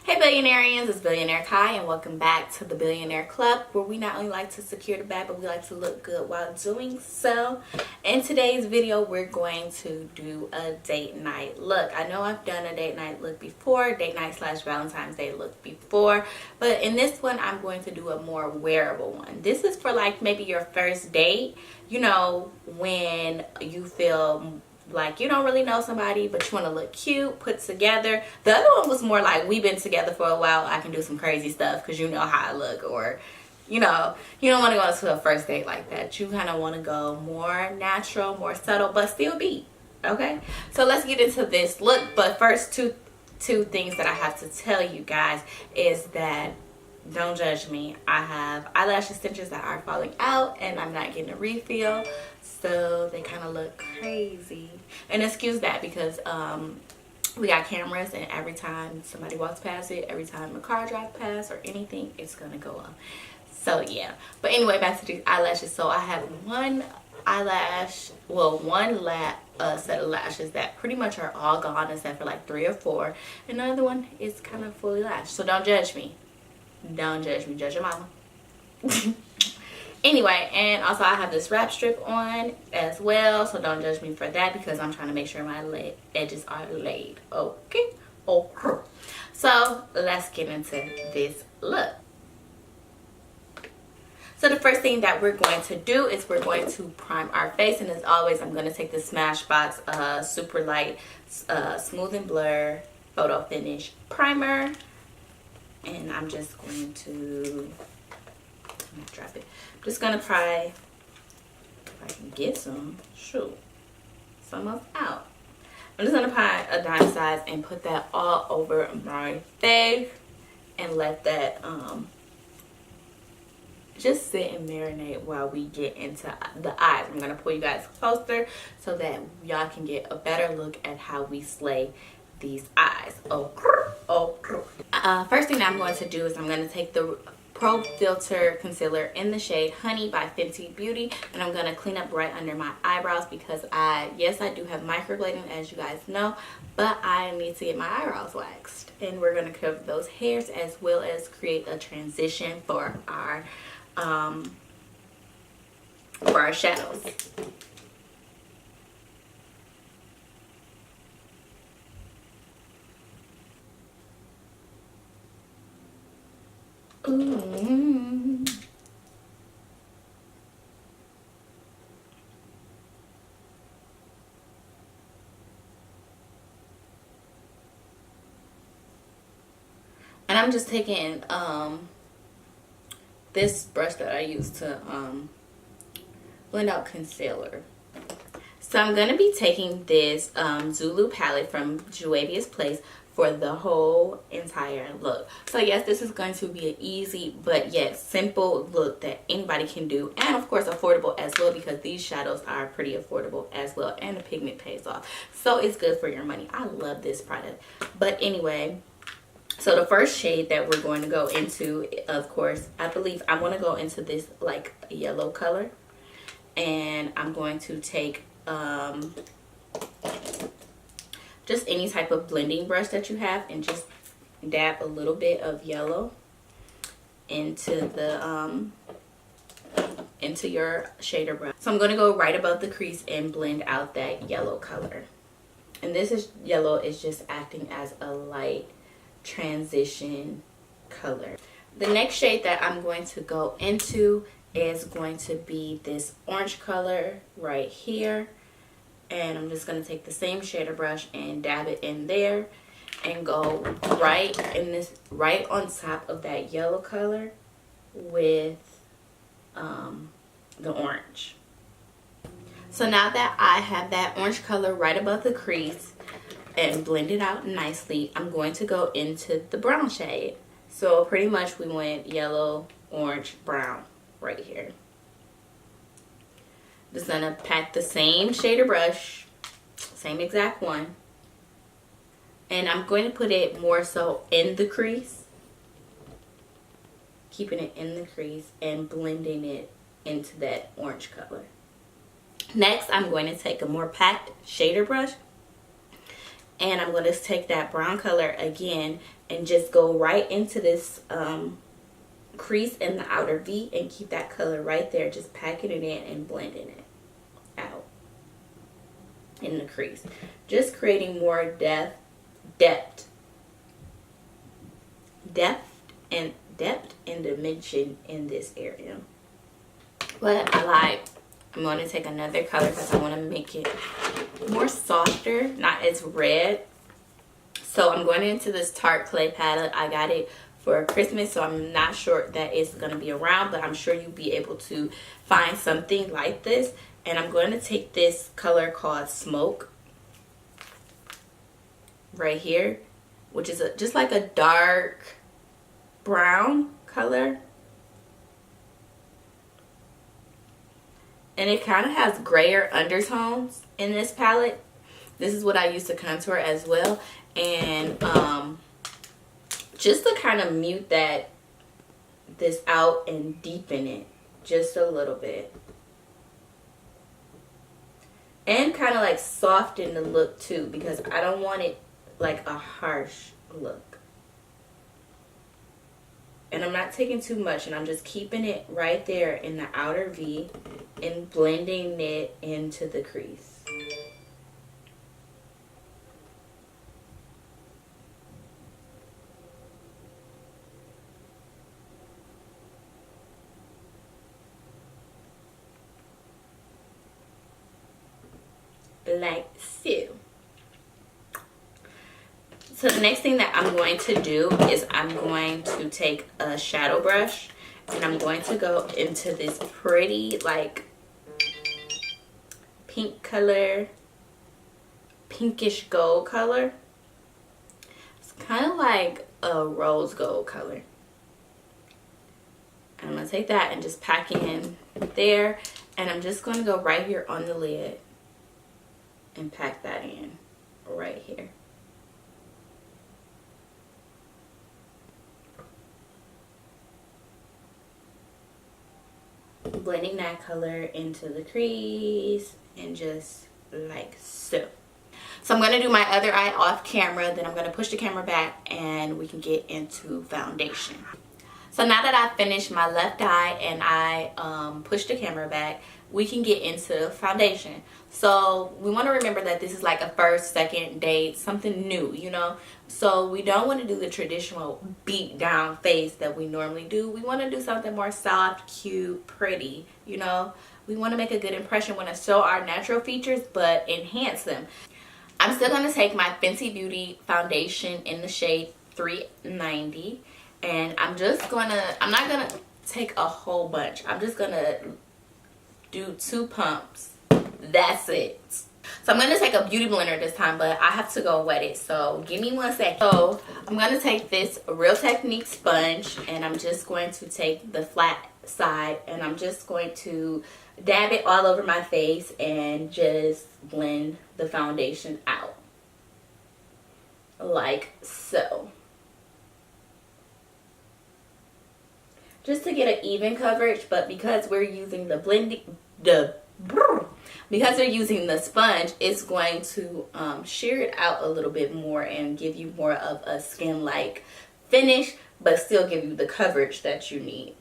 Hey Billionarians, it's Billionaire Kai and welcome back to the Billionaire Club, where we not only like to secure the bag but we like to look good while doing so. In today's video we're going to do a date night look. I know I've done a date night look before, date night / Valentine's Day look before, but in this one I'm going to do a more wearable one. This is for like maybe your first date, you know, when you feel like you don't really know somebody but you want to look cute, put together. The other one was more like we've been together for a while, I can do some crazy stuff because you know how I look, or you know, you don't want to go to a first date like that. You kind of want to go more natural, more subtle, but still be okay. So let's get into this look, but first two things that I have to tell you guys is that don't judge me. I have eyelash extensions that are falling out and I'm not getting a refill, so they kind of look crazy. And excuse that because we got cameras and every time somebody walks past it, every time a car drives past or anything, it's gonna go up. So yeah, but anyway, back to these eyelashes. So I have one eyelash, well, one set of lashes that pretty much are all gone except for like 3 or 4, and another one is kind of fully lashed. So don't judge me. Don't judge me, judge your mama. Anyway, and also I have this wrap strip on as well, so don't judge me for that because I'm trying to make sure my edges are laid. Okay. So let's get into this look. So the first thing that we're going to do is we're going to prime our face, and as always I'm going to take the Smashbox super light smooth and blur photo finish primer. And I'm just going to drop it. I'm just gonna try if I can get some of out. I'm just gonna apply a dime size and put that all over my face and let that just sit and marinate while we get into the eyes. I'm gonna pull you guys closer so that y'all can get a better look at how we slay these eyes. First thing that I'm going to do is I'm going to take the Pro Filter Concealer in the shade Honey by Fenty Beauty, and I'm going to clean up right under my eyebrows because yes, I do have microblading, as you guys know, but I need to get my eyebrows waxed, and we're going to cover those hairs as well as create a transition for our shadows. Ooh. And I'm just taking this brush that I use to blend out concealer. So I'm going to be taking this Zulu palette from Juvia's Place for the whole entire look. So yes, this is going to be an easy but yet simple look that anybody can do, and of course affordable as well because these shadows are pretty affordable as well, and the pigment pays off, so it's good for your money. I love this product. But anyway, so the first shade that we're going to go into, of course, I believe I want to go into this like yellow color, and I'm going to take just any type of blending brush that you have and just dab a little bit of yellow into the into your shader brush. So I'm going to go right above the crease and blend out that yellow color. And yellow is just acting as a light transition color. The next shade that I'm going to go into is going to be this orange color right here. And I'm just going to take the same shader brush and dab it in there and go right on top of that yellow color with the orange. So now that I have that orange color right above the crease and blend it out nicely, I'm going to go into the brown shade. So pretty much we went yellow, orange, brown right here. Just gonna pack the same shader brush, same exact one, and I'm going to put it more so in the crease, keeping it in the crease and blending it into that orange color. Next, I'm going to take a more packed shader brush, and I'm going to take that brown color again and just go right into this crease in the outer V and keep that color right there, just packing it in and blending it out in the crease, just creating more depth and dimension in this area. But I'm going to take another color because I want to make it more softer, not as red. So I'm going into this Tarte Clay palette. I got it for Christmas, so I'm not sure that it's going to be around, but I'm sure you'll be able to find something like this. And I'm going to take this color called Smoke right here, which is just like a dark brown color. And it kind of has grayer undertones in this palette. This is what I use to contour as well. And just to kind of mute this out and deepen it just a little bit. And kind of like soften the look too, because I don't want it like a harsh look. And I'm not taking too much, and I'm just keeping it right there in the outer V and blending it into the crease. Like so. So the next thing that I'm going to do is I'm going to take a shadow brush, and I'm going to go into this pretty like pink color, pinkish gold color. It's kind of like a rose gold color. And I'm going to take that and just pack it in there, and I'm just going to go right here on the lid and pack that in right here. Blending that color into the crease and just like so. So I'm going to do my other eye off camera, then I'm going to push the camera back and we can get into foundation. So now that I've finished my left eye and I pushed the camera back, we can get into foundation. So we want to remember that this is like a first, second date, something new, you know. So we don't want to do the traditional beat down face that we normally do. We want to do something more soft, cute, pretty, you know. We want to make a good impression, want to show our natural features but enhance them. I'm still going to take my Fenty Beauty foundation in the shade 390, and I'm not going to take a whole bunch. I'm just going to do 2 pumps. That's it. So I'm going to take a beauty blender this time, but I have to go wet it, so give me 1 second. So I'm going to take this Real Technique sponge, and I'm just going to take the flat side, and I'm just going to dab it all over my face and just blend the foundation out like so, just to get an even coverage. But because we're using because we're using the sponge, it's going to shear it out a little bit more and give you more of a skin-like finish, but still give you the coverage that you need.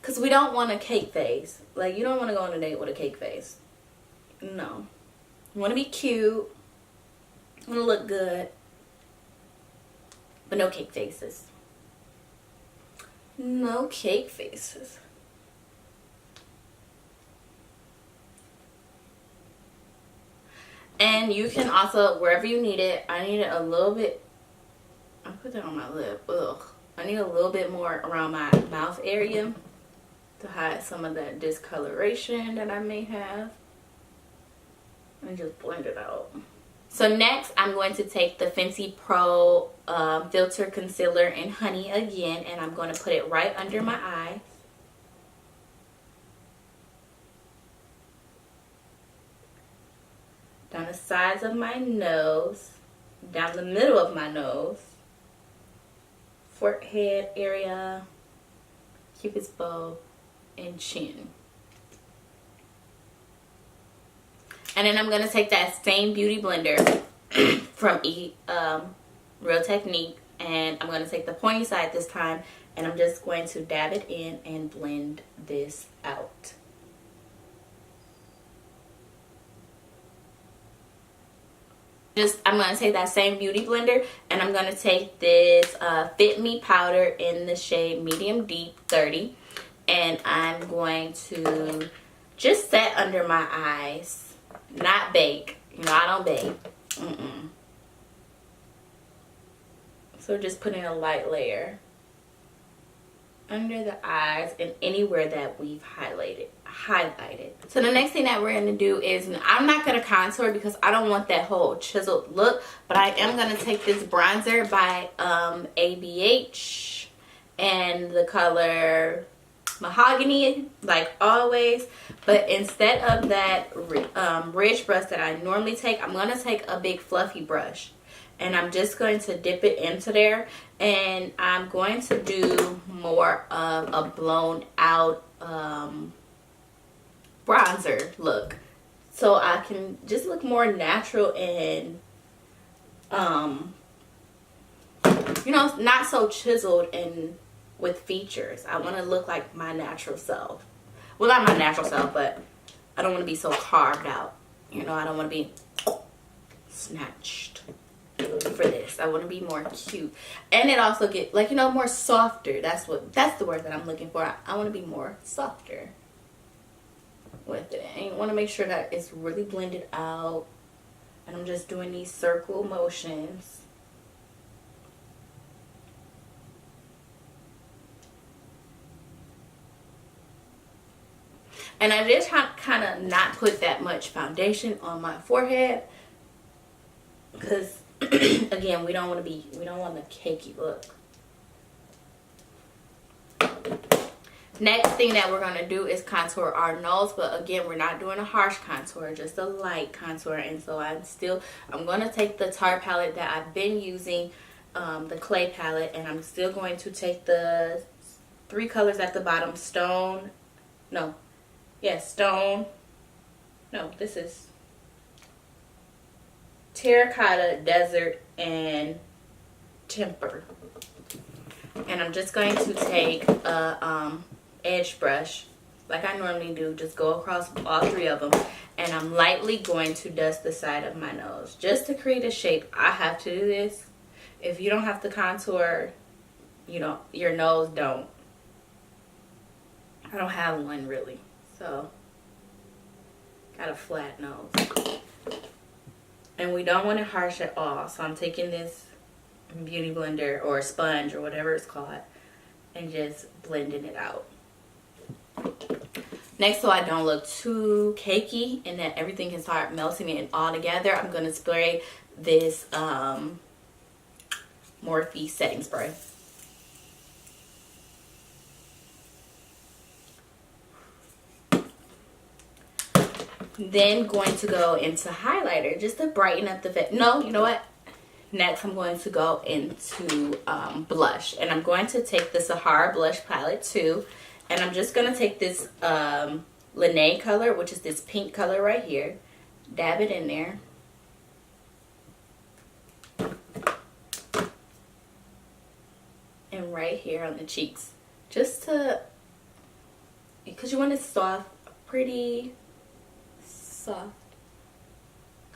Because we don't want a cake face. Like, you don't want to go on a date with a cake face. No. You want to be cute. You want to look good. But no cake faces. No cake faces. And you can also, wherever you need it, I need it a little bit. I put that on my lip. Ugh. I need a little bit more around my mouth area to hide some of that discoloration that I may have. And just blend it out. So next, I'm going to take the Fenty Pro Filter Concealer in Honey again, and I'm going to put it right under my eyes. Down the sides of my nose, down the middle of my nose, forehead area, cupid's bow, and chin. And then I'm going to take that same beauty blender from Real Technique, and I'm going to take the pointy side this time, and I'm just going to dab it in and blend this out. I'm going to take that same beauty blender, and I'm going to take this Fit Me powder in the shade Medium Deep 30, and I'm going to just set under my eyes, not bake. You know, I don't bake. So just putting a light layer under the eyes and anywhere that we've highlighted. So the next thing that we're going to do is, I'm not going to contour because I don't want that whole chiseled look, but I am going to take this bronzer by ABH and the color Mahogany, like always. But instead of that ridge brush that I normally take, I'm going to take a big fluffy brush, and I'm just going to dip it into there, and I'm going to do more of a blown out bronzer look, so I can just look more natural and you know, not so chiseled and with features. I want to look like my natural self. Well, not my natural self, but I don't want to be so carved out. You know, I don't want to be snatched for this. I want to be more cute, and it also get, like, you know, more softer. That's the word that I'm looking for. I want to be more softer with it, and you want to make sure that it's really blended out. And I'm just doing these circle motions. And I just kind of not put that much foundation on my forehead, because again, we don't want the cakey look. Next thing that we're going to do is contour our nose, but again, we're not doing a harsh contour, just a light contour. And so I'm going to take the Tarte palette that I've been using, the clay palette, and I'm still going to take the 3 colors at the bottom, this is Terracotta, Desert, and Temper. And I'm just going to take a edge brush, like I normally do, just go across all 3 of them, and I'm lightly going to dust the side of my nose just to create a shape. I have to do this. If you don't have to contour, you know, your nose don't. I don't have one really, so got a flat nose, and we don't want it harsh at all. So I'm taking this beauty blender or sponge or whatever it's called and just blending it out. Next, so I don't look too cakey and that everything can start melting in all together, I'm going to spray this Morphe setting spray. Then going to go into highlighter just to brighten up the face. No, you know what? Next, I'm going to go into blush, and I'm going to take the Saharan blush palette too, and I'm just going to take this Lene color, which is this pink color right here, dab it in there, and right here on the cheeks, just to, because you want it soft, pretty soft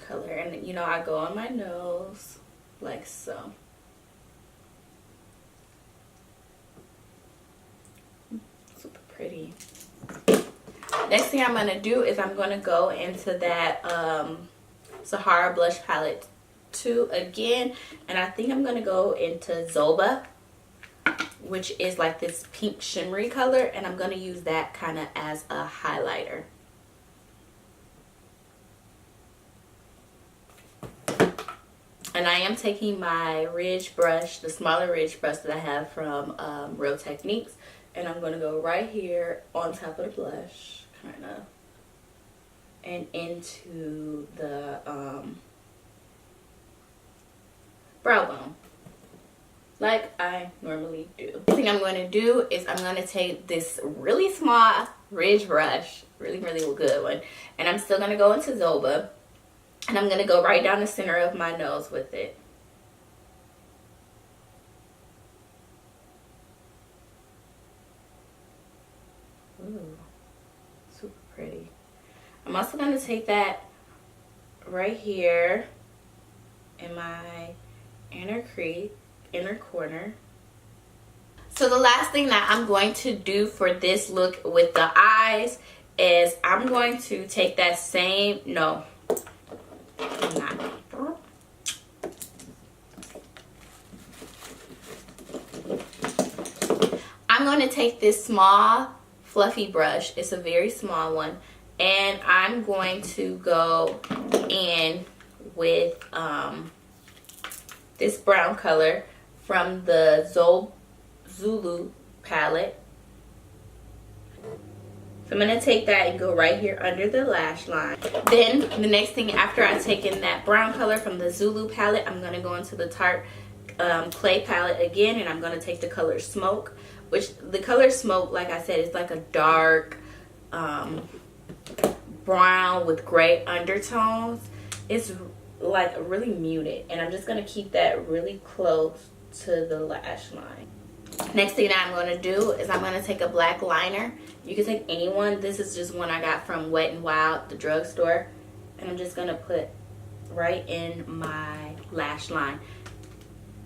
color. And you know, I go on my nose like so. Super pretty. Next thing I'm going to do is I'm going to go into that Saharan blush palette too again, and I think I'm going to go into Zoba, which is like this pink shimmery color, and I'm going to use that kind of as a highlighter. And I am taking my ridge brush, the smaller ridge brush that I have from Real Techniques, and I'm going to go right here on top of the blush, kind of, and into the brow bone. like I normally do. The thing I'm going to do is I'm going to take this really small ridge brush, really good one, and I'm still going to go into Zoba, and I'm going to go right down the center of my nose with it. Ooh, super pretty. I'm also going to take that right here in my inner corner. So the last thing that I'm going to do for this look with the eyes is I'm going to take that same, no, I'm not. I'm going to take this small fluffy brush. It's a very small one, and I'm going to go in with this brown color from the Zulu palette. So I'm going to take that and go right here under the lash line. Then the next thing, after I've taken that brown color from the Zulu palette, I'm going to go into the Tarte clay palette again, and I'm going to take the color Smoke, which the color Smoke, like I said, is like a dark brown with gray undertones. It's like really muted, and I'm just going to keep that really close to the lash line. Next thing that I'm going to do is I'm going to take a black liner. You can take any one. This is just one I got from Wet n Wild, the drugstore, and I'm just going to put right in my lash line.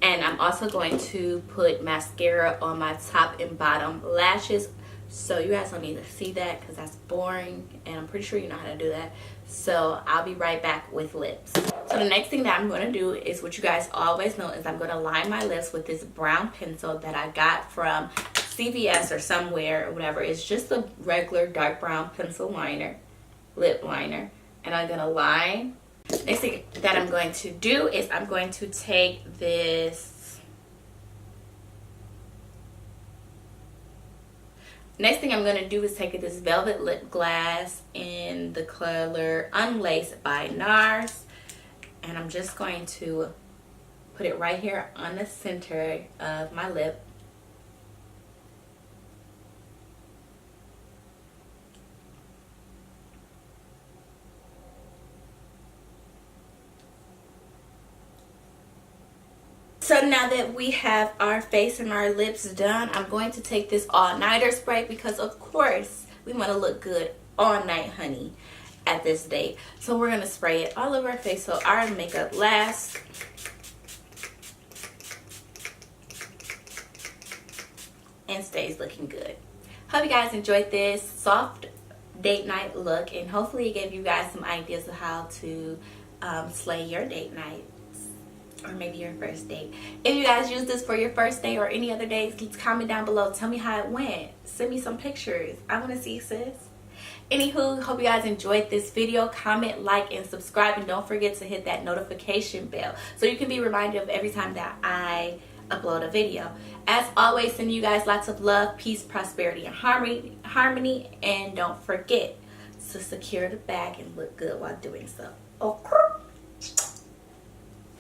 And I'm also going to put mascara on my top and bottom lashes. So you guys don't need to see that because that's boring, and I'm pretty sure you know how to do that. So I'll be right back with lips. So the next thing that I'm going to do is what you guys always know, is I'm going to line my lips with this brown pencil that I got from CVS or somewhere or whatever. It's just a regular dark brown pencil liner, lip liner, and I'm going to line. Next thing that I'm going to do is I'm going to take this. Next thing I'm going to do is take this velvet lip gloss in the color Unlaced by Nars. And I'm just going to put it right here on the center of my lip. So now that we have our face and our lips done, I'm going to take this all-nighter spray because of course we want to look good all night, honey, at this date. So we're going to spray it all over our face so our makeup lasts. And stays looking good. Hope you guys enjoyed this soft date night look, and hopefully it gave you guys some ideas of how to slay your date night. Or maybe your first date. If you guys use this for your first date or any other days, comment down below. Tell me how it went. Send me some pictures. I want to see, sis. Anywho, hope you guys enjoyed this video. Comment, like, and subscribe. And don't forget to hit that notification bell so you can be reminded of every time that I upload a video. As always, sending you guys lots of love, peace, prosperity, and harmony. And don't forget to secure the bag and look good while doing so. Okay.